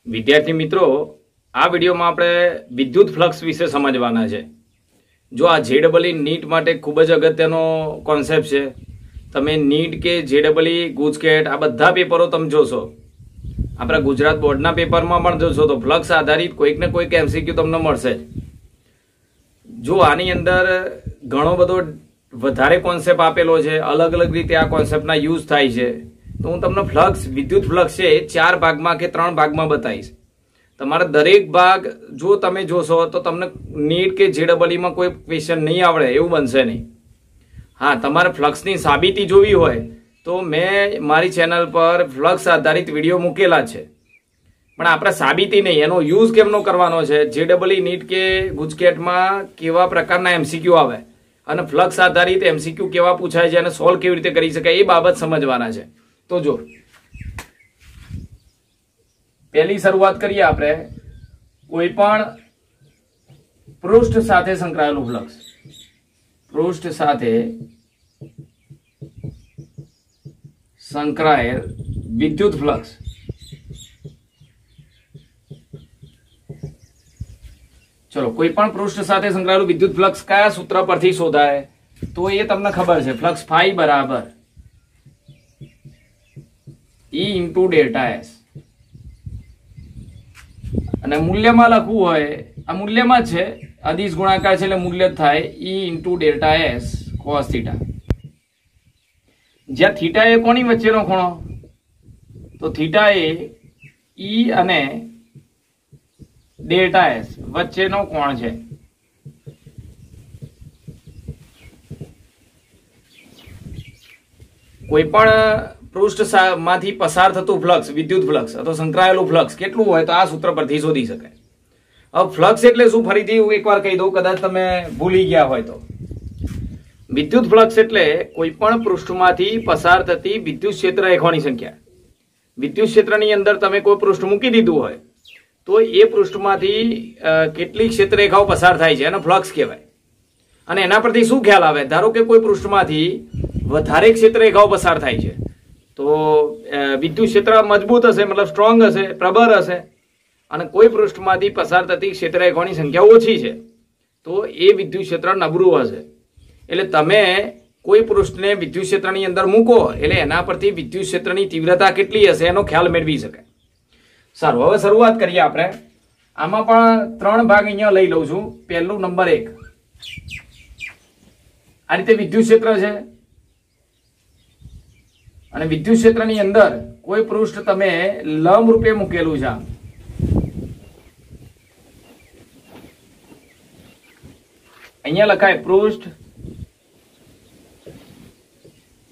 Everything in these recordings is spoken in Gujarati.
विद्यार्थी मित्रों आ विडियो में આપણે વિદ્યુત ફ્લક્સ વિશે સમજવાના છે। જો આ જેડબલઈ નીટ માટે ખૂબ જ અગત્યનો કોન્સેપ્ટ છે। તમે નીટ કે જેડબલઈ ગુજકેટ આ બધા પેપરો તમે જોશો, આપણા ગુજરાત બોર્ડના પેપરમાં પણ જોશો તો ફ્લક્સ આધારિત કોઈક ને કોઈક એમસીક્યુ તમને મળશે। જો આની અંદર ઘણો બધો વધારે કોન્સેપ્ટ આપેલો છે, અલગ અલગ રીતે આ કોન્સેપ્ટના યુઝ થાય છે, તો હું તમને ફ્લક્સ વિદ્યુત ફ્લક્સ છે 4 ભાગમાં કે 3 ભાગમાં બતાવીશ। તમારા દરેક ભાગ જો તમે જોશો તો તમને નીટ કે જેડબલઈ માં કોઈ ક્વેશ્ચન નહીં આવડે એવું બનશે નહીં। હા, તમારે ફ્લક્સની સાબિતી જોવી હોય તો મેં મારી ચેનલ પર ફ્લક્સ આધારિત વિડીયો મૂકેલા છે, પણ આપણે સાબિતી નહીં, એનો યુઝ કેમનો કરવાનો છે, જેડબલઈ નીટ કે ગુજકેટમાં કેવા પ્રકારના એમસીક્યુ આવે અને ફ્લક્સ આધારિત એમસીક્યુ કેવા પૂછાય છે અને સોલ્વ કેવી રીતે કરી શકાય એ બાબત સમજવાના છે। તો જો पहली शुरुआत करिए आपणे कोई पण पृष्ठ साथे संकळाયેલું फ्लक्स, पृष्ठ साथे संकळाયેલ विद्युत फ्लक्स। चलो, कोई पण पृष्ठ साथे संकळाયેલું विद्युत फ्लक्स कया सूत्र परथी शोधाय तो ये तमने खबर है, फ्लक्स फाई बराबर E इंटू डेल्टा एस। અને મૂલ્યમાં લખવું હોય, આ મૂલ્યમાં છે, અદિશ ગુણાકાર છે એટલે મૂલ્ય થાય E into delta S cos theta, જ્યાં થીટા એ કોની વચ્ચેનો ખૂણો, તો થીટા એ E અને ડેલ્ટા એસ વચ્ચેનો કોણ છે। કોઈ પણ પૃષ્ઠ માંથી પસાર થતું ફ્લક્સ, વિદ્યુત ફ્લક્સ અથવા સંકળાયેલું ફ્લક્સ કેટલું હોય તો આ સૂત્ર પરથી શોધી શકાય। હવે ફ્લક્સ એટલે શું ફરીથી હું એકવાર કહી દઉં, કદાચ તમે ભૂલી ગયા હોય તો। વિદ્યુત ફ્લક્સ એટલે કોઈ પણ પૃષ્ઠમાંથી પસાર થતી વિદ્યુત ક્ષેત્ર રેખાઓની સંખ્યા। વિદ્યુત ક્ષેત્રની અંદર તમે કોઈ પૃષ્ઠ મૂકી દીધું હોય તો એ પૃષ્ઠમાંથી કેટલી ક્ષેત્ર રેખાઓ પસાર થાય છે એને ફ્લક્સ કહેવાય। અને એના પરથી શું ખ્યાલ આવે, ધારો કે કોઈ પૃષ્ઠમાંથી વધારે ક્ષેત્ર રેખાઓ પસાર થાય છે તો વિદ્યુત ક્ષેત્ર મજબૂત હશે, મતલબ સ્ટ્રોંગ હશે, પ્રબળ હશે, અને કોઈ પૃષ્ઠમાંથી પસાર થતી ક્ષેત્ર રેખાઓની સંખ્યા ઓછી છે તો એ વિદ્યુત ક્ષેત્ર નબળું હશે। એટલે તમે કોઈ પૃષ્ઠને વિદ્યુત ક્ષેત્રની અંદર મૂકો એટલે એના પરથી વિદ્યુત ક્ષેત્રની તીવ્રતા કેટલી હશે એનો ખ્યાલ મેળવી શકાય। સારું, હવે શરૂઆત કરીએ આપણે। આમાં પણ 3 ભાગ અહીંયા લઈ લઉં છું। પહેલું નંબર 1, આ રીતે વિદ્યુત ક્ષેત્ર છે અને વિદ્યુત ક્ષેત્રની અંદર કોઈ પૃષ્ઠ તમે લંબ રૂપે મૂકેલું છે, અહીંયા લખાય પૃષ્ઠ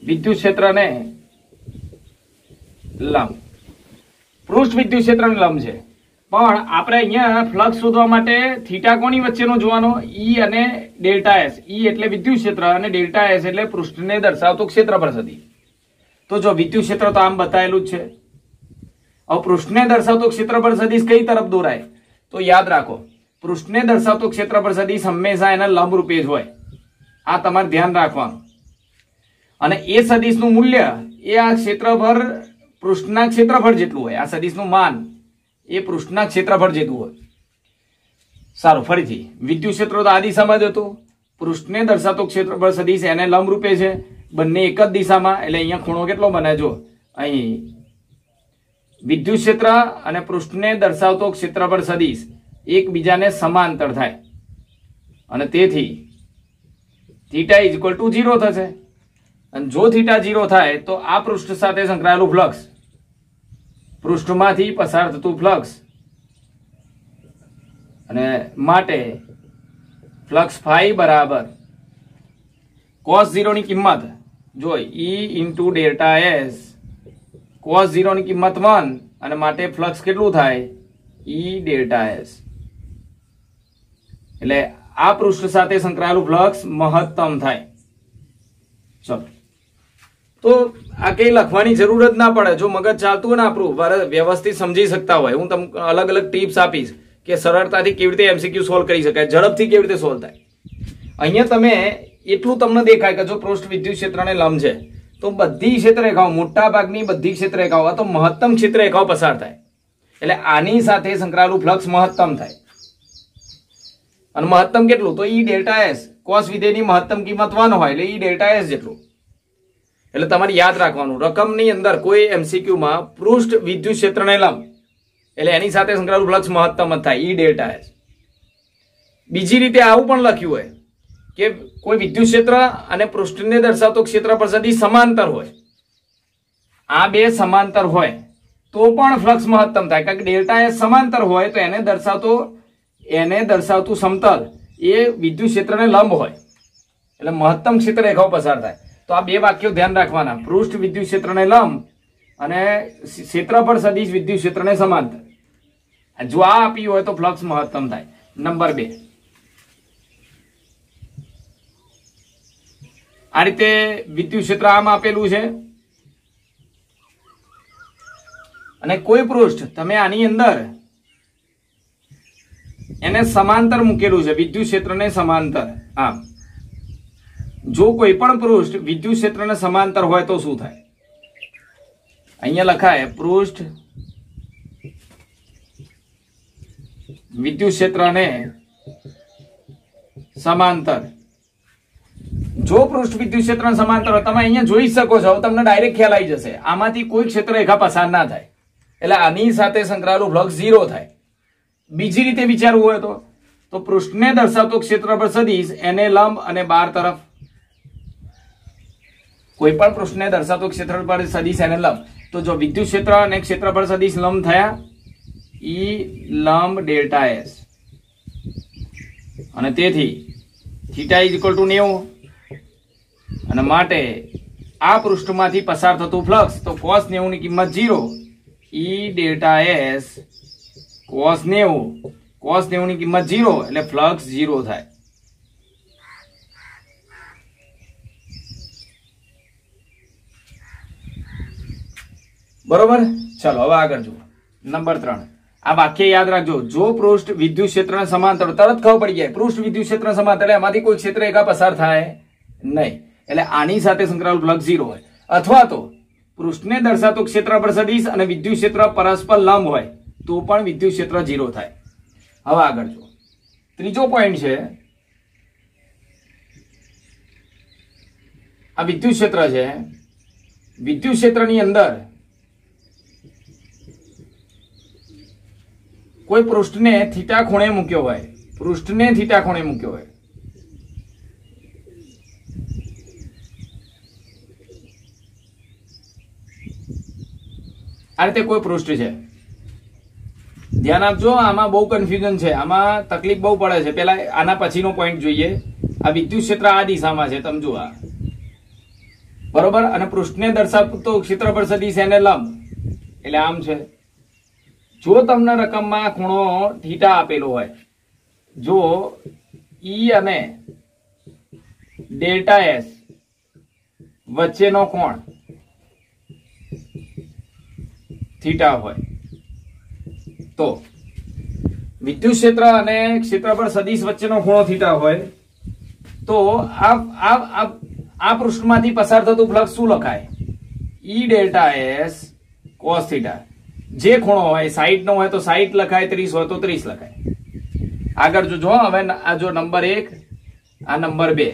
વિદ્યુત ક્ષેત્રને લંબ। પૃષ્ઠ વિદ્યુત ક્ષેત્રને લંબ છે, પણ આપણે અહીંયા ફ્લક્સ શોધવા માટે થીટા કોની વચ્ચેનો જોવાનો, E અને ડેલ્ટા એસ। E એટલે વિદ્યુત ક્ષેત્ર અને ડેલ્ટા એસ એટલે પૃષ્ઠને દર્શાવતું ક્ષેત્રફળ સદિશ। તો જો વિદ્યુત ક્ષેત્ર તો આમ બતાવેલું જ છે। હવે પૃષ્ઠને દર્શાવતો ક્ષેત્રફળ સદિશ કઈ તરફ દોરાય તો યાદ રાખો, પૃષ્ઠને દર્શાવતો ક્ષેત્રફળ સદિશ હંમેશા એના લંબ રૂપે જ હોય, આ તમારે ધ્યાન રાખવાનું। અને એ સદિશનું મૂલ્ય એ આ ક્ષેત્રફળ પૃષ્ઠના ક્ષેત્રફળ જેટલું હોય, આ સદિશનું માન એ પૃષ્ઠના ક્ષેત્રફળ જેટલું હોય। સારું, ફરીથી વિદ્યુત ક્ષેત્ર તો આ દિશામાં જ હતું, પૃષ્ઠને દર્શાવતો ક્ષેત્રફળ સદિશ એને લંબ રૂપે છે, બંને એક જ દિશામાં, એટલે અહીંયા ખૂણો કેટલો બને, જો અહીં વિદ્યુત ક્ષેત્ર અને પૃષ્ઠને દર્શાવતો ક્ષેત્રફળ સદિશ એકબીજાને સમાંતર થાય અને તેથી થીટા ઇઝ ઇક્વલ ટુ 0 થશે। અને જો થીટા 0 થાય તો આ પૃષ્ઠ સાથે સંકળાયેલું ફ્લક્સ, પૃષ્ઠમાંથી પસાર થતું ફ્લક્સ, અને માટે ફ્લક્સ ફાઈ બરાબર cos 0 ની કિંમત જો E into delta S, cos 0 ની કિંમત 1 અને માટે ફ્લક્સ કેટલું થાય E ડેલ્ટા એસ। એટલે આ પૃષ્ઠ સાથે સંકળાયેલું ફ્લક્સ મહત્તમ થાય। ચલો, તો આ કઈ લખવાની જરૂર જ ના પડે, જો મગજ ચાલતું હોય ને આપણું વ્યવસ્થિત સમજી શકતા હોય, હું તમને અલગ અલગ ટિપ્સ આપીશ કે સરળતાથી કેવી રીતે એમસીક્યુ સોલ્વ કરી શકાય, ઝડપથી કેવી રીતે સોલ્વ થાય। અહીંયા તમે એટલું તમને દેખાય કે જો પૃષ્ઠ વિદ્યુત ક્ષેત્રને લંબ છે તો બધી ક્ષેત્રરેખાઓ મોટા ભાગની બધી ક્ષેત્રરેખાઓ તો મહત્તમ ક્ષેત્રરેખાઓ પસાર થાય એટલે આની સાથે સંકળાયેલું ફ્લક્સ મહત્તમ થાય. અને મહત્તમ કેટલું? તો ઈ ડેલ્ટા એસ. કોસ વિધેયની મહત્તમ કિંમત 1 હોય એટલે ઈ ડેલ્ટા એસ જેટલું. એટલે તમારે યાદ રાખવાનું, રકમની અંદર કોઈ MCQ માં પૃષ્ઠ વિદ્યુત ક્ષેત્રને લંબ એટલે એની સાથે સંકળાયેલું ફ્લક્સ મહત્તમ જ થાય, ઈ ડેલ્ટા એસ. બીજી રીતે આવું પણ લખ્યું હોય કે કોઈ વિદ્યુત ક્ષેત્ર અને પૃષ્ઠને દર્શાવતો ક્ષેત્રફળ સદિશ સમાંતર હોય, આ બે સમાંતર હોય તો પણ ફ્લક્સ મહત્તમ થાય. કારણ કે ડેલ્ટા એસ સમાંતર હોય તો એને દર્શાવતું સમતલ એ વિદ્યુત ક્ષેત્રને લંબ હોય એટલે મહત્તમ ક્ષેત્ર રેખાઓ પસાર થાય. તો આ બે વાક્યો ધ્યાન રાખવાના, પૃષ્ઠ વિદ્યુત ક્ષેત્રને લંબ અને ક્ષેત્રફળ સદિશ વિદ્યુત ક્ષેત્રને સમાંતર. જો આ આપ્યું હોય તો ફ્લક્સ મહત્તમ થાય. નંબર 2, આ રીતે વિદ્યુત ક્ષેત્ર આમ આપેલું છે અને કોઈ પૃષ્ઠ તમે આની અંદર એને સમાંતર મૂકેલું છે, વિદ્યુત ક્ષેત્રને સમાંતર. આમ જો કોઈ પણ પૃષ્ઠ વિદ્યુત ક્ષેત્રને સમાંતર હોય તો શું થાય? અહીંયા લખાય પૃષ્ઠ વિદ્યુત ક્ષેત્રને સમાંતર. જો પૃષ્ઠ વિદ્યુત ક્ષેત્રને સમાંતર હોય, તમે અહીંયા જોઈ શકો છો, તમને ડાયરેક્ટ ખ્યાલ આવી જશે, આમાંથી કોઈ ક્ષેત્ર રેખા પસાર ના થાય એટલે આની સાથે સંકળાયેલું ફ્લક્સ 0 થાય. બીજી રીતે વિચારવું હોય તો પૃષ્ઠને દર્શાવતો ક્ષેત્રફળ સદિશ એને લંબ અને 12 તરફ, કોઈ પણ પૃષ્ઠને દર્શાવતો ક્ષેત્રફળ સદિશ એને લંબ. તો જો વિદ્યુત ક્ષેત્ર અને ક્ષેત્રફળ સદિશ લંબ થયા, ઈ લંબ ડેલ્ટા એસ, અને તેથી થીટા ઇઝ ઇક્વલ ટુ 90. અને માટે આ પૃષ્ઠમાંથી પસાર થતું ફ્લક્સ તો cos 90 ની કિંમત 0, ઈ ડેલ્ટા એસ cos 90 ની કિંમત 0 એટલે ફ્લક્સ 0 થાય. બરોબર? ચાલો હવે આગળ જુઓ. નંબર 3, આ વાક્ય યાદ રાખજો. જો પૃષ્ઠ વિદ્યુત ક્ષેત્રને સમાંતર, તરત ખબર પડી જાય પૃષ્ઠ વિદ્યુત ક્ષેત્ર સમાંતર એટલે એમાંથી કોઈ ક્ષેત્ર રેખા પસાર થાય નહીં એટલે આની સાથે સંકળાયેલું ફ્લક્સ 0 હોય. અથવા તો પૃષ્ઠને દર્શાવતો ક્ષેત્રફળ સદિશ અને વિદ્યુત ક્ષેત્ર પરસ્પર લંબ હોય તો પણ વિદ્યુત ક્ષેત્ર 0 થાય. હવે આગળ જુઓ. ત્રીજો પોઈન્ટ છે, આ વિદ્યુત ક્ષેત્ર છે. વિદ્યુત ક્ષેત્રની અંદર કોઈ પૃષ્ઠને થીટા ખૂણે મૂક્યો હોય, પૃષ્ઠને થીટા ખૂણે મૂક્યો હોય, આ રીતે કોઈ પૃષ્ઠ છે. ધ્યાન આપજો, આમાં બહુ કન્ફ્યુઝન છે, આમાં તકલીફ બહુ પડે છે. પેલા આના પછીનો પોઈન્ટ જોઈએ. આ વિદ્યુત ક્ષેત્ર આ દિશામાં છે, તમે જુઓ બરોબર. અને પૃષ્ઠને દર્શાવતો ક્ષેત્રફળ સદિશ એને લંબ એટલે આમ છે. જો તમને રકમમાં ખૂણો થીટા આપેલો હોય, જો ઈ અને ડેલ્ટા એસ વચ્ચેનો કોણ થીટા હોય તો વિદ્યુત ક્ષેત્ર અને ક્ષેત્રફળ સદિશ વચ્ચેનો ખૂણો થીટા હોય તો આ પૃષ્ઠમાંથી પસાર થતું ફ્લક્સ શું લખાય? ઈ ડેલ્ટા એસ કોસ થીટા. જે ખૂણો હોય 60 નો હોય તો 60 લખાય, 30 હોય તો 30 લખાય. આગળ જો હવે આ જો નંબર 1, આ નંબર 2,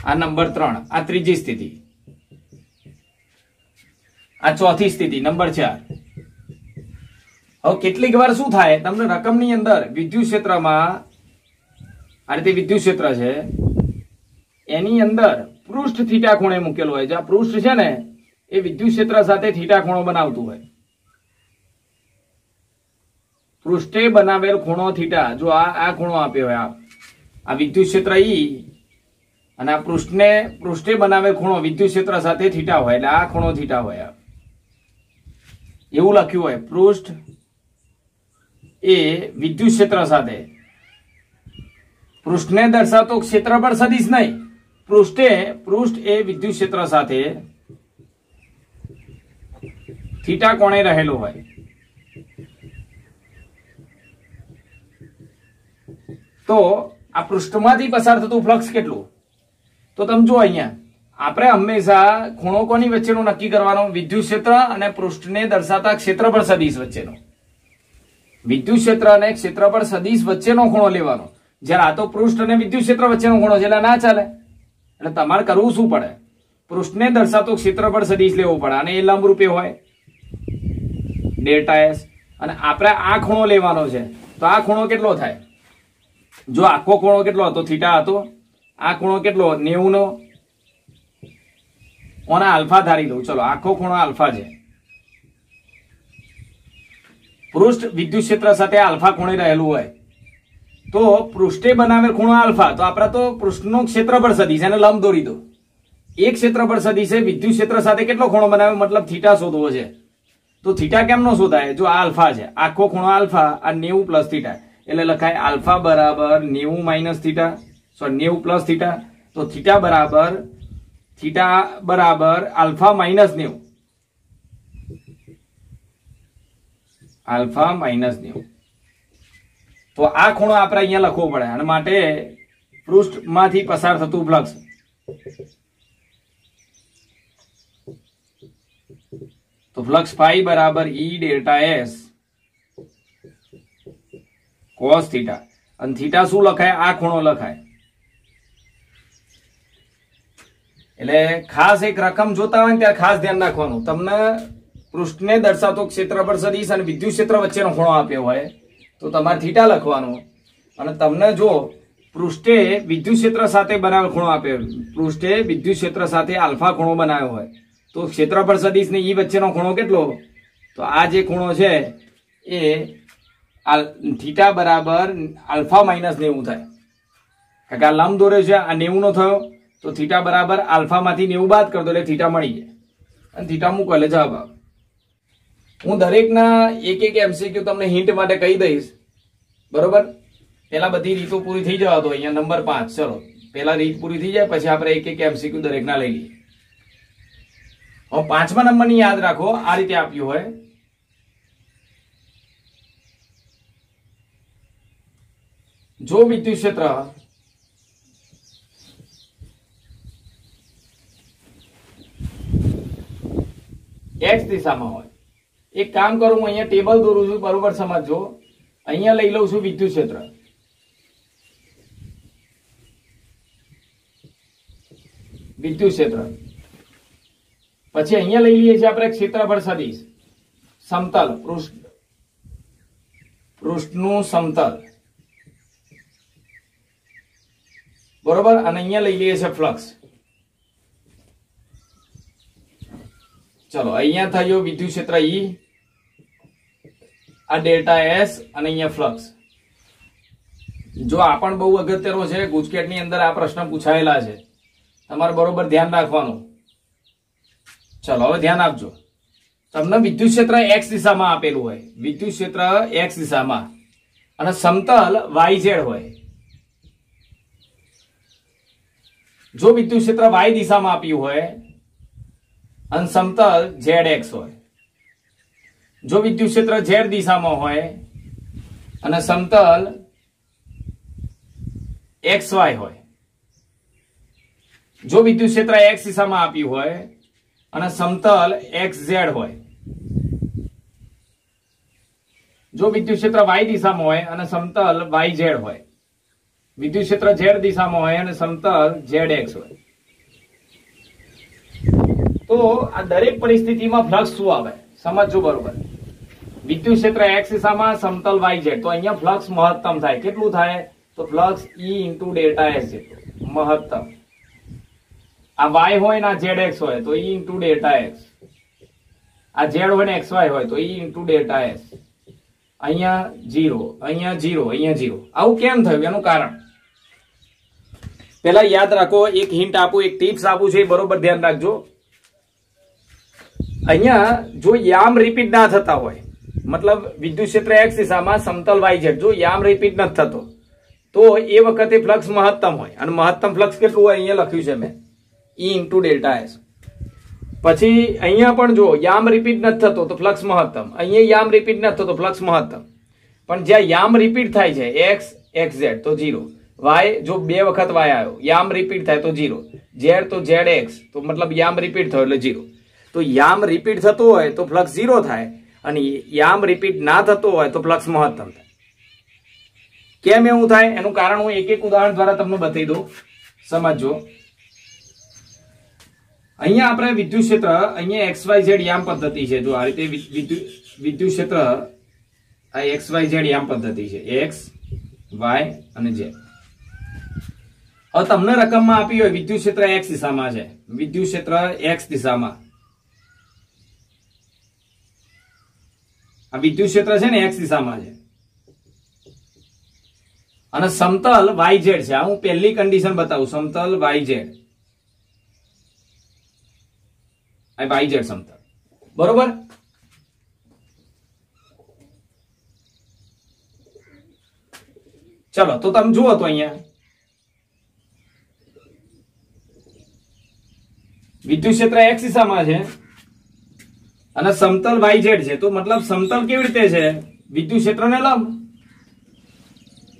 આ નંબર 3, આ ત્રીજી સ્થિતિ, આ ચોથી સ્થિતિ, નંબર 4. હવે કેટલીક વાર શું થાય, તમને રકમની અંદર વિદ્યુત ક્ષેત્રમાં આ રીતે વિદ્યુત ક્ષેત્ર છે, એની અંદર પૃષ્ઠ થીટા ખૂણે મૂકેલો હોય. જે આ પૃષ્ઠ છે ને એ વિદ્યુત ક્ષેત્ર સાથે થીટા ખૂણો બનાવતું હોય. પૃષ્ઠે બનાવેલ ખૂણો થીટા, જો આ ખૂણો આપ્યો હોય, આ વિદ્યુત ક્ષેત્ર ઈ અને આ પૃષ્ઠે બનાવેલ ખૂણો વિદ્યુત ક્ષેત્ર સાથે થીટા હોય એટલે આ ખૂણો થીટા હોય. એવું લખ્યું હોય, પૃષ્ઠ એ વિદ્યુત ક્ષેત્ર સાથે, પૃષ્ઠને દર્શાવતો ક્ષેત્રફળ સદિશ નહીં, પૃષ્ઠ એ વિદ્યુત ક્ષેત્ર સાથે થીટા કોણે રહેલો હોય. તો આ પૃષ્ઠમાંથી પસાર થતું ફ્લક્સ કેટલું? તો તમે જો અહીંયા આપણે હંમેશા ખૂણો કોની વચ્ચેનો નક્કી કરવાનો? વિદ્યુત ક્ષેત્ર અને પૃષ્ઠને દર્શાવતા ક્ષેત્રફળ સદિશ વચ્ચેનો. વિદ્યુત ક્ષેત્ર અને ક્ષેત્રફળ સદિશ વચ્ચેનો ખૂણો લેવાનો. જ્યારે આ તો પૃષ્ઠ અને વિદ્યુત ક્ષેત્ર વચ્ચેનો ખૂણો છે એટલે ના ચાલે. એટલે તમારે કરવું શું પડે? પૃષ્ઠને દર્શાવતો ક્ષેત્રફળ સદિશ લેવો પડે અને એ લંબ રૂપે હોય ડેલ્ટા એસ. અને આપણે આ ખૂણો લેવાનો છે તો આ ખૂણો કેટલો થાય? જો આખો ખૂણો કેટલો હતો? થીટા હતો. આ ખૂણો કેટલો? 90 નો. ઓના આલ્ફા ધારી દઉં. ચલો આખો ખૂણો આલ્ફા છે. પૃષ્ઠ વિદ્યુત ક્ષેત્ર સાથે આલ્ફા ખૂણે રહેલું હોય તો પૃષ્ઠે બનાવેલ ખૂણો આલ્ફા. તો આપણે તો પૃષ્ઠનો ક્ષેત્રફળ સદિશ એને લંબ દોરી દો. એક ક્ષેત્રફળ સદિશે વિદ્યુત ક્ષેત્ર સાથે કેટલો ખૂણો બનાવે? મતલબ થીટા શોધવો છે. તો થીટા કેમ નો શોધાય? જો આલ્ફા છે, આખો ખૂણો આલ્ફા, આ 90 પ્લસ થીટા એટલે લખાય આલ્ફા બરાબર 90 minus theta, sorry 90 plus theta. તો થીટા બરાબર આલ્ફા માઇનસ 90, આલ્ફા માઇનસ 90. તો આ ખૂણો આપણે અહીંયા લખવો પડે અને માટે પૃષ્ઠમાંથી પસાર થતું ફ્લક્સ તો ફ્લક્સ ફાઈ બરાબર ઈ ડેલ્ટા એસ કોસ થીટા. અને થીટા શું લખાય? આ ખૂણો લખાય. એટલે ખાસ એક રકમ જોતા હોય ને ત્યારે ખાસ ધ્યાન રાખવાનું. તમને પૃષ્ઠને દર્શાવતો ક્ષેત્રફળ સદિશ અને વિદ્યુત ક્ષેત્ર વચ્ચેનો ખૂણો આપ્યો હોય તો તમારે થીટા લખવાનો. અને તમને જો પૃષ્ઠે વિદ્યુત ક્ષેત્ર સાથે બનાવેલ ખૂણો આપ્યો, પૃષ્ઠે વિદ્યુત ક્ષેત્ર સાથે આલ્ફા ખૂણો બનાવ્યો હોય તો ક્ષેત્રફળ સદિશ ને ઈ વચ્ચેનો ખૂણો કેટલો? તો આ જે ખૂણો છે એ થીટા બરાબર આલ્ફા માઇનસ 90 થાય. કારણ કે આ લંબ દોર્યો છે, આ 90 નો થયો તો થીટા બરાબર આલ્ફા માંથી 90 બાદ કરતો એટલે થીટા મળી જાય. અને થીટા મૂકો એટલે જવાબ આવે. હું દરેકના એક એમસીક્યુ તમને હિન્ટ માટે કહી દઈશ, બરોબર? પેલા બધી રીતો પૂરી થઈ જવા દો. અહીંયા નંબર 5. ચલો પેલા રીત પૂરી થઈ જાય પછી આપણે એક એમસીક્યુ દરેકના લઈ લઈએ. હવે 5મા નંબરની યાદ રાખો. આ રીતે આપ્યું હોય, જો વિદ્યુત ક્ષેત્ર x દિશામાં હોય. એક કામ કરું, હું અહીંયા ટેબલ દોરું છું, બરોબર સમજજો. અહીંયા લઈ લઉં છું વિદ્યુત ક્ષેત્ર, પછી અહીંયા લઈ લઈએ છીએ આપણે ક્ષેત્રફળ સદિશ, સમતલ પૃષ્ઠનું સમતલ, બરોબર. અને અહીંયા લઈ લઈએ છીએ ફ્લક્સ. ચલો અહીંયા થયો વિદ્યુત ક્ષેત્ર ઈ, આ ડેલ્ટા એસ અને અહીંયા ફ્લક્સ. જો આ પણ બહુ અગત્યનો છે, ગુજકેટની અંદર આ પ્રશ્ન પૂછાયેલા છે, તમારે બરોબર ધ્યાન રાખવાનું. ચલો હવે ધ્યાન આપજો. તમને વિદ્યુત ક્ષેત્ર x દિશામાં આપેલું હોય, વિદ્યુત ક્ષેત્ર x દિશામાં અને સમતલ yz હોય. જો વિદ્યુત ક્ષેત્ર y દિશામાં આપ્યું હોય અને સમતલ zx હોય, જો વિદ્યુત ક્ષેત્ર z દિશામાં હોય અને સમતલ xy હોય, જો વિદ્યુત ક્ષેત્ર x દિશામાં આપ્યું હોય અને સમતલ xz હોય, જો વિદ્યુત ક્ષેત્ર y દિશામાં હોય અને સમતલ yz હોય, વિદ્યુત ક્ષેત્ર z દિશામાં હોય અને સમતલ zx હોય, તો આ દરેક પરિસ્થિતિમાં ફ્લક્સ શું આવે સમજજો બરોબર. વિદ્યુત ક્ષેત્ર x દિશામાં, સમતલ yz, તો અહીંયા ફ્લક્સ મહત્તમ થાય. કેટલું થાય? તો ફ્લક્સ E × ડેલ્ટા S જેટલું મહત્તમ. આ y હોય ને આ zx હોય તો E × ડેલ્ટા S, આ z હોય ને xy હોય તો E × ડેલ્ટા S. અહીંયા 0, અહીંયા 0, અહીંયા 0. આવું કેમ થયું? એનું કારણ પેલા યાદ રાખો. એક હિન્ટ આપું, એક ટિપ્સ આપું છે, બરોબર ધ્યાન રાખજો. અહીંયા જો યામ રિપીટ ના થતા હોય, મતલબ વિદ્યુત ક્ષેત્ર x દિશામાં, સમતલ yz, જો યામ રિપીટ નથી થતો તો એ વખતે ફ્લક્સ મહત્તમ હોય. અને મહત્તમ ફ્લક્સ કેટલું હોય? અહીંયા લખ્યું છે મેં, E × ડેલ્ટા S. પછી અહીંયા પણ જો યામ રિપીટ નથી થતો તો ફ્લક્સ મહત્તમ, અહીંયા યામ રિપીટ નથી થતો ફ્લક્સ મહત્તમ. પણ જ્યાં યામ રિપીટ થાય છે x xz તો 0, y જો બે વખત y આવ્યો, યામ રિપીટ થાય તો 0, z તો zx, તો મતલબ યામ રિપીટ થયો એટલે 0. તો યામ રિપીટ થતો હોય તો ફ્લક્સ 0 થાય અને યામ રિપીટ ના થતો હોય તો ફ્લક્સ મહત્તમ થાય. કેમ એવું થાય એનું કારણ હું એક એક ઉદાહરણ દ્વારા તમને બતાવી દઉં, સમજો. અહીંયા આપણે વિદ્યુત ક્ષેત્ર, અહીંયા XYZ યામ પદ્ધતિ છે. જો આ રીતે વિદ્યુત ક્ષેત્ર આ XYZ યામ પદ્ધતિ છે, X Y અને Z. હવે તમને રકમમાં આપી હોય વિદ્યુત ક્ષેત્ર X દિશામાં છે, વિદ્યુત ક્ષેત્ર X દિશામાં, આ વિદ્યુત ક્ષેત્ર છે ને X દિશામાં છે, અને સમતલ YZ છે. આ હું પહેલી કન્ડિશન બતાવું, સમતલ YZ, આ YZ સમતલ, બરોબર. ચલો તો તમે જુઓ તો અહીંયા વિદ્યુત ક્ષેત્ર X દિશામાં છે અને સમતલ YZ છે. તો મતલબ સમતલ કેવી રીતે છે? વિદ્યુત ક્ષેત્રને લંબ.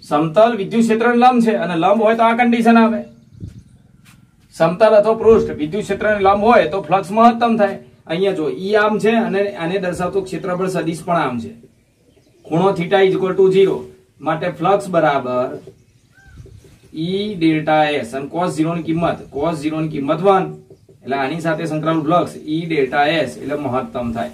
સમતલ વિદ્યુત ક્ષેત્રને લંબ છે અને લંબ હોય તો આ કન્ડિશન આવે. સમતલ અથવા પૃષ્ઠ વિદ્યુત ક્ષેત્રને લંબ હોય તો ફ્લક્સ મહત્તમ થાય. અહીંયા જો ઈ આમ છે અને આને દર્શાવતું ક્ષેત્રફળ સદિશ પણ આમ છે. ખૂણો θ = 0 માટે ફ્લક્સ બરાબર E ડેલ્ટા S અને cos 0 ની કિંમત 1 એટલે આની સાથે સંકળાયેલું ફ્લક્સ E ડેલ્ટા S એટલે મહત્તમ થાય.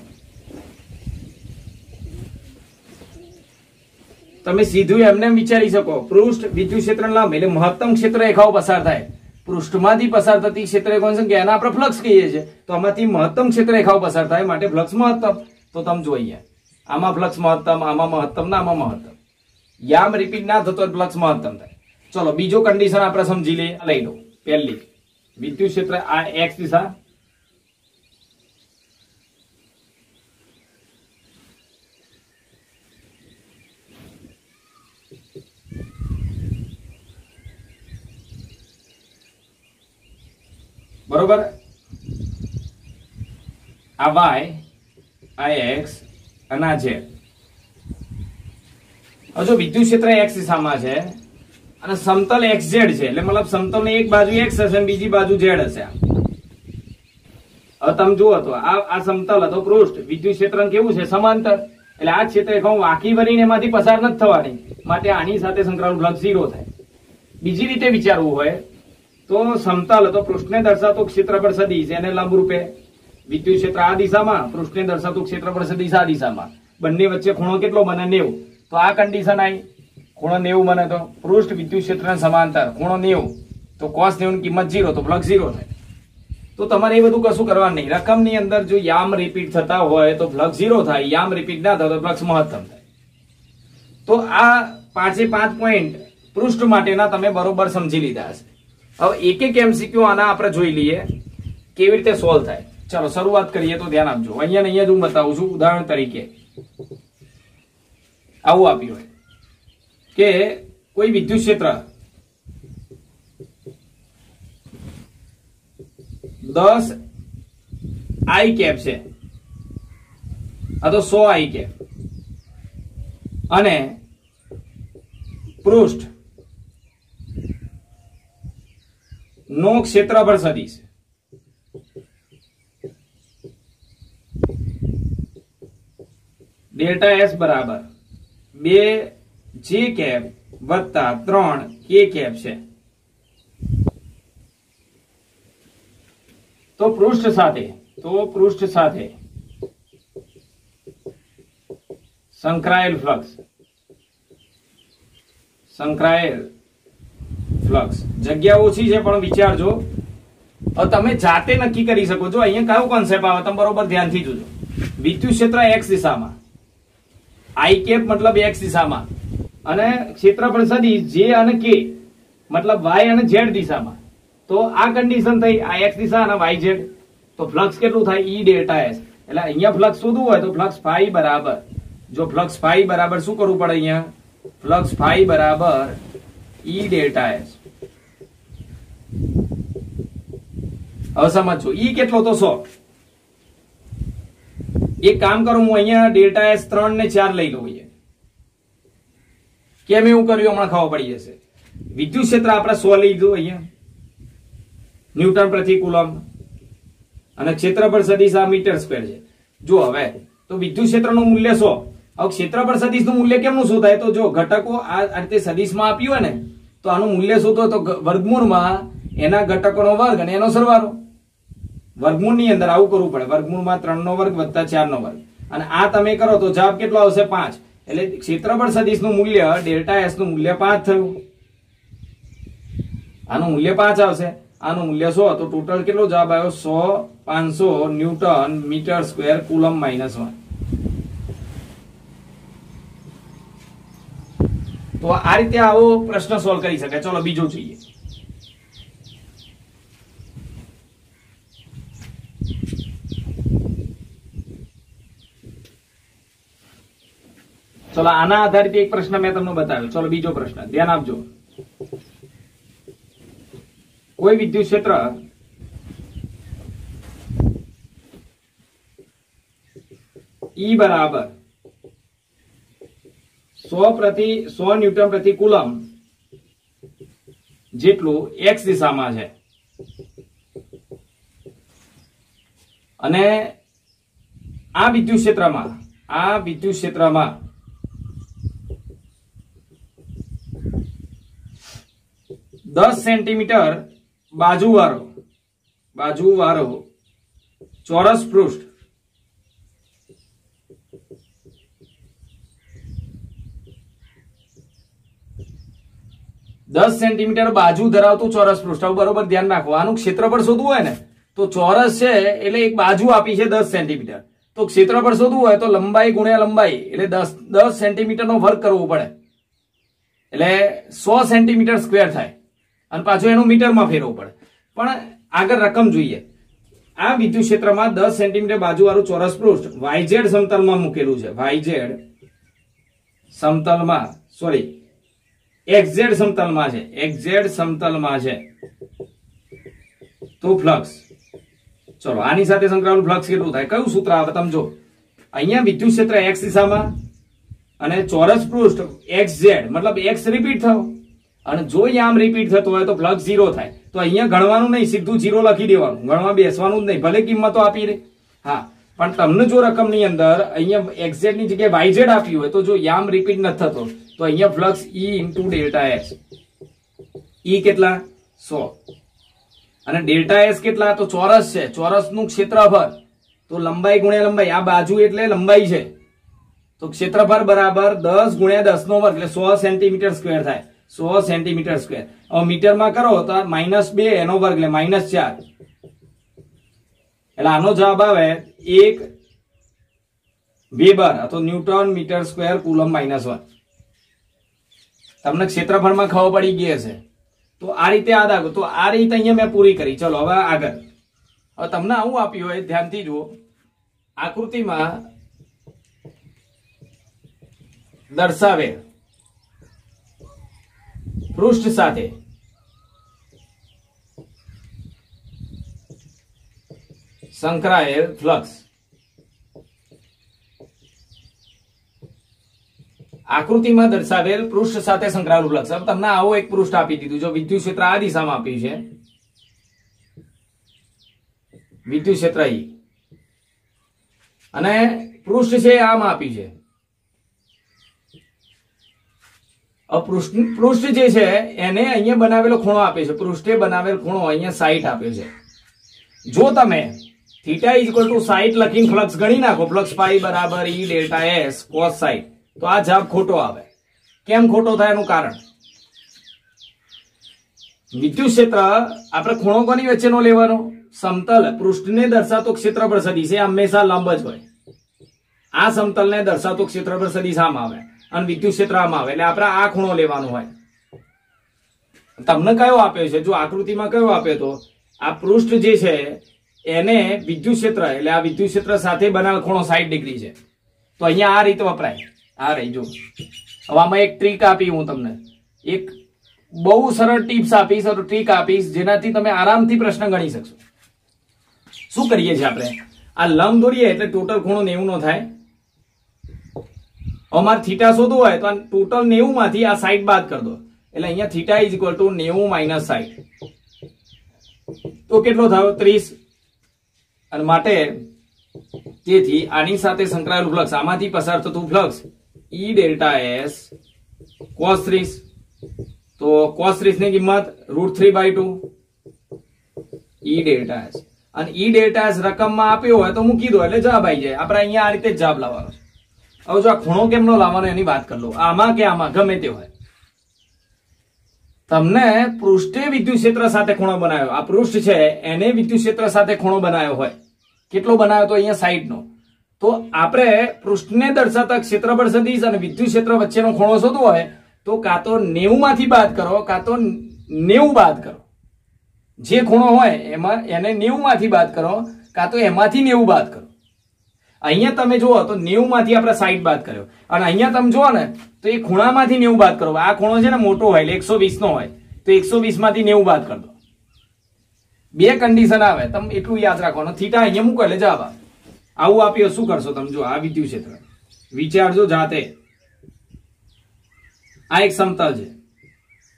તમે સીધું એમને વિચારી શકો, પૃષ્ઠ વિદ્યુત ક્ષેત્ર લંબ એટલે મહત્તમ ક્ષેત્ર રેખાઓ પસાર થાય. પૃષ્ઠમાંથી પસાર થતી ક્ષેત્ર રેખાઓની સંખ્યા એને આપણે ફ્લક્સ કહીએ છીએ. તો આમાંથી મહત્તમ ક્ષેત્ર રેખાઓ પસાર થાય માટે ફ્લક્સ મહત્તમ. તો તમે જોઈએ આમાં ફ્લક્સ મહત્તમ, આમાં મહત્તમ ને આમાં મહત્તમ. યામ રિપીટ ના થતો ફ્લક્સ મહત્તમ થાય. ચલો બીજો કન્ડિશન આપણે સમજી લઈએ. લઈ લો પહેલી વિદ્યુત ક્ષેત્ર આ X દિશા, બરોબર, આ Y, આ X અને આ Z. હવે જો વિદ્યુત ક્ષેત્ર X દિશામાં છે અને સમતલ XZ છે, એટલે મતલબ સમતલની એક બાજુ X હશે અને બીજી બાજુ Z હશે. હવે તમે જુઓ તો આ સમતલ હતો પૃષ્ઠ, વિદ્યુત ક્ષેત્ર કેવું છે? સમાંતર. એટલે આ ક્ષેત્ર રેખાઓ વાંકી વળીને એમાંથી પસાર નથી થવાની માટે આની સાથે સંકળાયેલું ફ્લક્સ 0 થાય. બીજી રીતે વિચારવું હોય તો સમતલ હતો પૃષ્ઠને દર્શાવતું ક્ષેત્રફળ સદિશ એને લંબ રૂપે વિદ્યુત ક્ષેત્ર આ દિશામાં, પૃષ્ઠને દર્શાવતું ક્ષેત્રફળ સદિશ આ દિશામાં, બંને વચ્ચે ખૂણો કેટલો બને? 90. તો આ કન્ડિશન આવી, ખૂણો 90 બને તો પૃષ્ઠ વિદ્યુત ક્ષેત્રને સમાંતર, ખૂણો 90, તો cos 90 ની કિંમત 0, તો ફ્લક્સ 0 થાય. તો તમારે એ બધું કશું કરવાનું નહીં. રકમની અંદર જો યામ રિપીટ થતા હોય તો ફ્લક્સ 0 થાય, યામ રિપીટ ના થાય તો ફ્લક્સ મહત્તમ થાય. તો આ 5 પોઈન્ટ પૃષ્ઠ માટેના તમે બરોબર સમજી લીધા હશે. હવે એક એક MCQ આના આપણે જોઈ લઈએ કેવી રીતે સોલ્વ થાય. ચલો શરૂઆત કરીએ તો ધ્યાન આપજો. અહીંયા જ હું બતાવું છું. ઉદાહરણ તરીકે આવું આપ્યું હોય કે કોઈ વિદ્યુત ક્ષેત્ર 10 I કેપ છે અથવા 100 I કેપ અને પૃષ્ઠ નો ક્ષેત્રફળ સદિશ ડેલ્ટા S બરાબર 2J કેપ વત્તા 3K કેપ છે. તો પૃષ્ઠ સાથે સંકળાયેલ ફ્લક્સ જગ્યા ઓછી છે પણ વિચારજો. હવે તમે જાતે નક્કી કરી શકો છો. અહીંયા કયો કોન્સેપ્ટ આવે તમે બરોબર ધ્યાનથી જોજો. વિદ્યુત ક્ષેત્ર X દિશામાં, I કેપ મતલબ X દિશામાં અને ક્ષેત્રફળ સદિશ J અને K મતલબ Y અને Z દિશામાં. તો આ કન્ડિશન થઈ, આ X દિશા અને YZ. તો ફ્લક્સ કેટલું થાય? E delta S. એટલે અહીંયા ફ્લક્સ શોધવું હોય તો ફ્લક્સ phi બરાબર, જો ફ્લક્સ phi બરાબર શું કરવું પડે? અહીંયા ફ્લક્સ phi બરાબર E ડેલ્ટા S. હવે સમજો E કેટલો? તો 100. એક કામ કરું, હું અહીંયા ડેલ્ટા S 3 ને 4 લઈ લઉં. કેમ એવું કર્યું હમણાં ખબર પડી જશે. વિદ્યુત ક્ષેત્ર આપણે 100 લીધું અહીંયા ન્યૂટન પ્રતિ કુલમ અને ક્ષેત્રફળ સદિશ આ મીટર સ્ક્વેર છે. જો હવે તો વિદ્યુત ક્ષેત્રનું મૂલ્ય 100. હવે ક્ષેત્રફળ સદિશનું મૂલ્ય કેમનું શોધાય? તો જો ઘટકો આ રીતે સદિશમાં આપ્યું હોય ને તો આનું મૂલ્ય શોધો તો વર્ગમૂળમાં એના ઘટકોનો વર્ગ અને એનો સરવાળો. વર્ગમૂળની અંદર આવું કરવું પડે, વર્ગમૂળમાં 3 નો વર્ગ વત્તા 4 નો વર્ગ, અને આ તમે કરો તો જવાબ કેટલો આવશે? 5. એટલે ક્ષેત્રફળ સદિશનું મૂલ્ય ડેલ્ટા એસ નું મૂલ્ય 5 થયું. આનું મૂલ્ય 5 આવશે, આનું મૂલ્ય 100. તો ટોટલ કેટલો જવાબ આવ્યો? 100 500 ન્યૂટન મીટર સ્ક્વેર કુલમ -1. તો આ રીતે આવો પ્રશ્ન સોલ્વ કરી શકાય. ચલો બીજો જોઈએ. ચલો આના આધારિત એક પ્રશ્ન મેં તમને બતાવ્યો. ચલો બીજો પ્રશ્ન ધ્યાન આપજો. કોઈ વિદ્યુત ક્ષેત્ર E બરાબર 100 ન્યૂટન પ્રતિ કુલમ જેટલું x દિશામાં છે, અને આ વિદ્યુત ક્ષેત્રમાં 10 સેન્ટીમીટર બાજુવાળો ચોરસ પૃષ્ઠ બાજુ ધરાવતું ચોરસ પૃષ્ઠ. બરોબર ધ્યાન રાખો. આનું ક્ષેત્રફળ શોધવું હોય ને તો ચોરસ છે એટલે એક બાજુ આપી છે 10 સેન્ટીમીટર. તો ક્ષેત્રફળ શોધવું હોય તો લંબાઈ ગુણ્યા લંબાઈ એટલે 10 સેન્ટીમીટર નો વર્ગ કરવો પડે, એટલે 100 સેન્ટીમીટર સ્ક્વેર થાય, અને પાછું એનું મીટરમાં ફેરવવું પડે. પણ આગળ રકમ જોઈએ. આ વિદ્યુત ક્ષેત્રમાં 10 સેન્ટીમીટર બાજુવાળું ચોરસ પૃષ્ઠ YZ સમતલમાં મૂકેલું છે. YZ સમતલમાં, સોરી XZ સમતલમાં છે. XZ સમતલમાં છે. તો ફ્લક્સ, ચલો આની સાથે સંકળાયેલું ફ્લક્સ કેટલું થાય? કયું સૂત્ર આવે તમે જો. અહીંયા વિદ્યુત ક્ષેત્ર x દિશામાં અને ચોરસ પૃષ્ઠ XZ, મતલબ x રિપીટ થયો, અને જો આમ રિપીટ થતો હોય તો ફ્લક્સ 0 થાય. તો અહીંયા ગણવાનું નહીં, સીધું 0 લખી દેવાનું, ગણવા બેસવાનું જ નહીં, ભલે કિંમતો આપી દે. હા, પણ તમને જો રકમની અંદર અહીંયા XZ ની જગ્યાએ YZ આપ્યું હોય તો જો યામ રિપીટ નથી થતો તો અહીંયા flux E into delta S. E કેટલા? 100. અને ડેલ્ટા એસ કેટલા? તો ચોરસ છે, ચોરસનું ક્ષેત્રફળ, તો લંબાઈ ગુણ્યા લંબાઈ, આ બાજુ એટલે લંબાઈ છે, તો ક્ષેત્રફળ બરાબર 10 ગુણ્યા 10 નો વર્ગ એટલે 100 સેન્ટીમીટર સ્ક્વેર થાય. 100 સેન્ટીમીટર સ્ક્વેર. હવે મીટરમાં કરો તો -2 એનો વર્ગ એટલે -4. એટલે આનો જવાબ આવે 1 વેબર અથવા ન્યૂટન મીટર સ્ક્વેર કુલમ -1. તમને ક્ષેત્રફળમાં ખબર પડી ગઈ હશે. તો આ રીતે યાદ રાખો. તો આ રીતે અહીંયા મેં પૂરી કરી. ચલો હવે આગળ. હવે તમને આવું આપ્યું હોય, ધ્યાનથી જુઓ. આકૃતિમાં દર્શાવેલ પૃષ્ઠ સાથે સંકળાયેલ ફ્લક્સ. આકૃતિમાં દર્શાવેલ પૃષ્ઠ સાથે સંકળાયેલું ફ્લક્સ. હવે તમને આવો એક પૃષ્ઠ આપી દીધું. જો વિદ્યુત ક્ષેત્ર આ દિશામાં આપ્યું છે, વિદ્યુત ક્ષેત્ર E, અને પૃષ્ઠ છે આમ આપ્યું છે. પૃષ્ઠ જે છે એને અહીંયા બનાવેલો ખૂણો આપે છે. પૃષ્ઠે બનાવેલ ખૂણો અહીંયા 60 આપ્યો છે. જો તમે થીટા ઇક્વલ ટુ 60 લખીને ફ્લક્સ ગણી નાખો, ફ્લક્સ પાઈ બરાબર E ડેલ્ટા એસ કોસ 60, તો આ જવાબ ખોટો આવે. કેમ ખોટો થાય એનું કારણ, વિદ્યુત ક્ષેત્ર આપણે ખૂણો કોની વચ્ચેનો લેવાનો? સમતલ પૃષ્ઠને દર્શાવતો ક્ષેત્રફળ સદિશ એ હંમેશા લંબ જ હોય. આ સમતલને દર્શાવતો ક્ષેત્રફળ સદિશ આમ આવે અને વિદ્યુત ક્ષેત્ર આમ આવે, એટલે આપણે આ ખૂણો લેવાનો હોય. તમને કયો આપ્યો છે? જો આકૃતિમાં કયો આપ્યો તો આ પૃષ્ઠ જે છે એને વિદ્યુત ક્ષેત્ર, એટલે આ વિદ્યુત ક્ષેત્ર સાથે બનાવેલ ખૂણો 60 ડિગ્રી છે. તો અહીંયા આ રીતે વપરાય. આ રહી જો. હવે આમાં એક ટ્રીક આપી હું તમને, એક બહુ સરળ ટિપ્સ આપીશ, ટ્રીક આપીશ, જેનાથી તમે આરામથી પ્રશ્ન ગણી શકશો. શું કરીએ છીએ આપણે? આ લંબ દોરીએ એટલે ટોટલ ખૂણો 90 નો થાય. અમારે થીટા શોધવું હોય તો આ ટોટલ 90 માંથી આ 60 બાદ કરી દો, એટલે અહીંયા થીટા ઇઝ ઇક્વલ ટુ 90 - 60. તો કેટલો થયો? 30. અને માટે તેથી આની સાથે સંકળાયેલું ફ્લક્સ, આમાંથી પસાર થતું flux E delta S cos 30, તો cos 30 ની કિંમત √3/2 E ડેલ્ટા S, અને E ડેલ્ટા S રકમમાં આપ્યો હોય તો મૂકી દો એટલે જવાબ આવી જાય. આપણે અહીંયા આ રીતે જ જવાબ લાવવાનો છે. હવે જો આ ખૂણો કેમનો લાવવાનો એની વાત કરી લો. આમાં કે આમાં ગમે તે હોય, તમને પૃષ્ઠે વિદ્યુત ક્ષેત્ર સાથે ખૂણો બનાવ્યો, આ પૃષ્ઠ છે એને વિદ્યુત ક્ષેત્ર સાથે ખૂણો બનાવ્યો હોય, કેટલો બનાવ્યો તો અહીંયા સાઈડ નો, તો આપણે પૃષ્ઠને દર્શાવતા ક્ષેત્રફળ સદિશ અને વિદ્યુત ક્ષેત્ર વચ્ચેનો ખૂણો શોધવો હોય તો કાં તો 90 માંથી બાદ કરો કાં તો 90 બાદ કરો. જે ખૂણો હોય એમાં એને 90 માંથી બાદ કરો કાં તો એમાંથી 90 બાદ કરો. અહીંયા તમે જુઓ તો 90 માંથી આપણે 60 બાદ કર્યો, અને અહીંયા તમે જુઓ ને તો એ ખૂણામાંથી 90 બાદ કરો. આ ખૂણો છે ને મોટો હોય એટલે 120 નો હોય તો 120 માંથી 90 બાદ કરી દો. બે કન્ડિશન આવે, તમે એટલું યાદ રાખવાનું. થીટા અહીંયા મૂકો એટલે જવાબ આવે. આવું આપ્યો શું કરશો તમે? જો આ વિદ્યુત ક્ષેત્ર વિચારજો જાતે. આ એક સમતલ છે,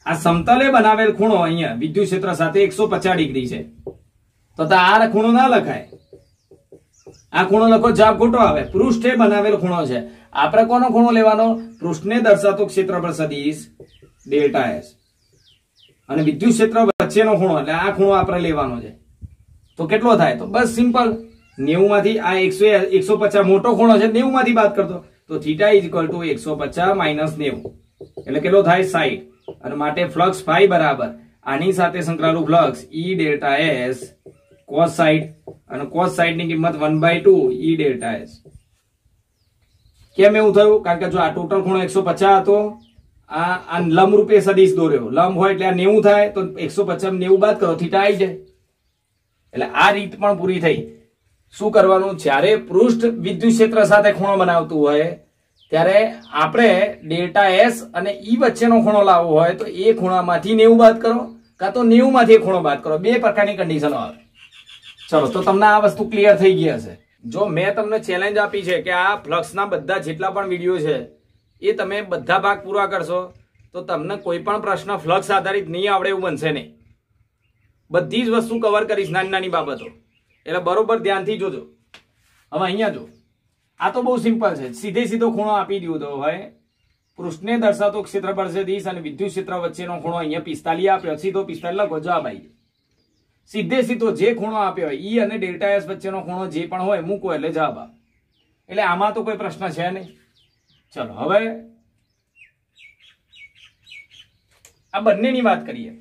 આ સમતલે બનાવેલ ખૂણો અહીંયા વિદ્યુત ક્ષેત્ર સાથે 150 ડિગ્રી છે, તો આ ખૂણો ના લખાય. આ ખૂણો લખો, જવાબ ખોટો આવે. પૃષ્ઠે બનાવેલ ખૂણો છે. આપણે કોનો ખૂણો લેવાનો? પૃષ્ઠને દર્શાવતો ક્ષેત્રફળ સદિશ ડેલ્ટા S અને વિદ્યુત ક્ષેત્ર વચ્ચેનો ખૂણો, એટલે આ ખૂણો આપણે લેવાનો છે. તો કેટલો થાય? તો બસ સિમ્પલ 90 માંથી આ 150 મોટો ખૂણો છે, 90 માંથી બાદ કરતો, તો θ = 150 - 90 એટલે કેટલો થાય? 60. અને માટે ફ્લક્સ ફાઈ બરાબર આની સાથે સંકળાયેલું flux E delta S cos 60, અને cos 60 ની કિંમત 1/2 E ડેલ્ટા S. કેમ એવું થયું? કારણ કે જો આ ટોટલ ખૂણો 150 હતો, આ લંબ રૂપે સદિશ દોર્યો, લંબ હોય એટલે આ 90 થાય, તો 150 90 બાદ કરો, θ આવી જાય. એટલે આ રીત પણ પૂરી થઈ. શું કરવાનું? જ્યારે પૃષ્ઠ વિદ્યુત ક્ષેત્ર સાથે ખૂણો બનાવતું હોય ત્યારે આપણે ડેલ્ટા S અને E વચ્ચેનો ખૂણો લાવવો હોય તો એ ખૂણામાંથી 90 બાદ કરો કાં તો 90 માંથી એક ખૂણો બાદ કરો. બે પ્રકારની કન્ડિશનો આવે. ચલો, તો તમને આ વસ્તુ ક્લિયર થઈ ગઈ હશે. જો મેં તમને ચેલેન્જ આપી છે કે આ ફ્લક્સના બધા જેટલા પણ વિડીયો છે એ તમે બધા ભાગ પૂરા કરશો તો તમને કોઈ પણ પ્રશ્ન ફ્લક્સ આધારિત નહીં આવડે એવું બનશે નહીં. બધી જ વસ્તુ કવર કરીશ, નાની નાની બાબતો, એટલે બરોબર ધ્યાનથી જોજો. હવે અહીંયા જો, આ તો બહુ સિમ્પલ છે. સીધે સીધો ખૂણો આપી દીધો હોય, પૃષ્ઠને દર્શાવતો ક્ષેત્રફળ સદિશ અને વિદ્યુત ક્ષેત્ર વચ્ચેનો ખૂણો અહીંયા 45 આપ્યો, સીધો 45 લખો, જવાબ આવી જાય. સીધે સીધો જે ખૂણો આપ્યો હોય E અને ડેલ્ટા S વચ્ચેનો ખૂણો જે પણ હોય મૂકો એટલે જવાબ આવે. એટલે આમાં તો કોઈ પ્રશ્ન છે નહીં. ચલો હવે આ બંનેની વાત કરીએ.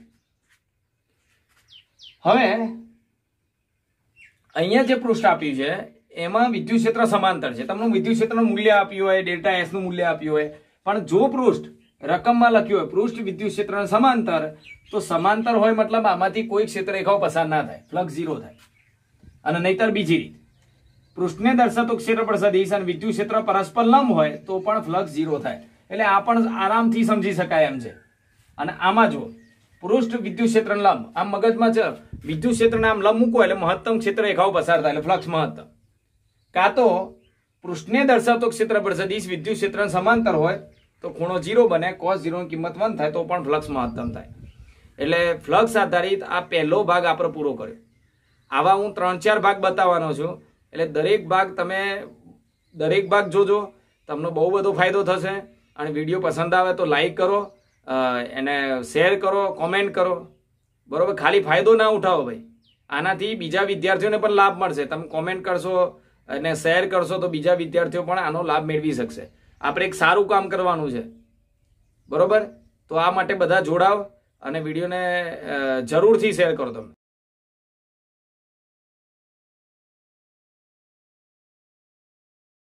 હવે અહીંયા જે પૃષ્ઠ આપ્યું છે એમાં વિદ્યુત ક્ષેત્ર સમાંતર છે. તમને વિદ્યુત ક્ષેત્રનું મૂલ્ય આપ્યું હોય, ડેલ્ટા S નું મૂલ્ય આપ્યું હોય, પણ જો પૃષ્ઠ રકમમાં લખ્યું હોય પૃષ્ઠ વિદ્યુત ક્ષેત્રના સમાંતર, તો સમાંતર હોય મતલબ આમાંથી કોઈ ક્ષેત્ર રેખાઓ પસાર ના થાય, ફ્લક્સ 0 થાય. અને નહીતર બીજી રીત, પૃષ્ઠને દર્શાવતો ક્ષેત્રફળ સદિશ અને વિદ્યુત ક્ષેત્ર પરસ્પર લંબ હોય તો પણ ફ્લક્સ 0 થાય. એટલે આ પણ આરામથી સમજી શકાય એમ છે. અને આમાં જો પૃષ્ઠ વિદ્યુત ક્ષેત્ર લંબ, આમ મગજમાં છે, વિદ્યુત ક્ષેત્રને આમ લંબ મૂકો એટલે મહત્તમ ક્ષેત્ર રેખાઓ પસાર થાય એટલે ફ્લક્સ મહત્તમ. કાં તો પૃષ્ઠને દર્શાવતો ક્ષેત્રફળ સદિશ વિદ્યુત ક્ષેત્ર સમાંતર હોય તો ખૂણો 0 બને, cos 0 ની કિંમત 1 થાય તો પણ ફ્લક્સ મહત્તમ થાય. એટલે ફ્લક્સ આધારિત આ પહેલો ભાગ આપણે પૂરો કર્યો. આવા હું 3-4 ભાગ બતાવવાનો છું. એટલે દરેક ભાગ જોજો, તમને બહુ બધો ફાયદો થશે. અને વિડીયો પસંદ આવે તો લાઈક કરો, એને શેર કરો, કોમેન્ટ કરો. બરોબર? ખાલી ફાયદો ના ઉઠાવો ભાઈ, આનાથી બીજા વિદ્યાર્થીઓને પણ લાભ મળશે. તમે કોમેન્ટ કરશો અને શેર કરશો તો બીજા વિદ્યાર્થીઓ પણ આનો લાભ મેળવી શકશે. આપણે એક સારું કામ કરવાનું છે. બરોબર? તો આ માટે બધા જોડાવ અને વિડીયોને જરૂરથી શેર કરો તમે.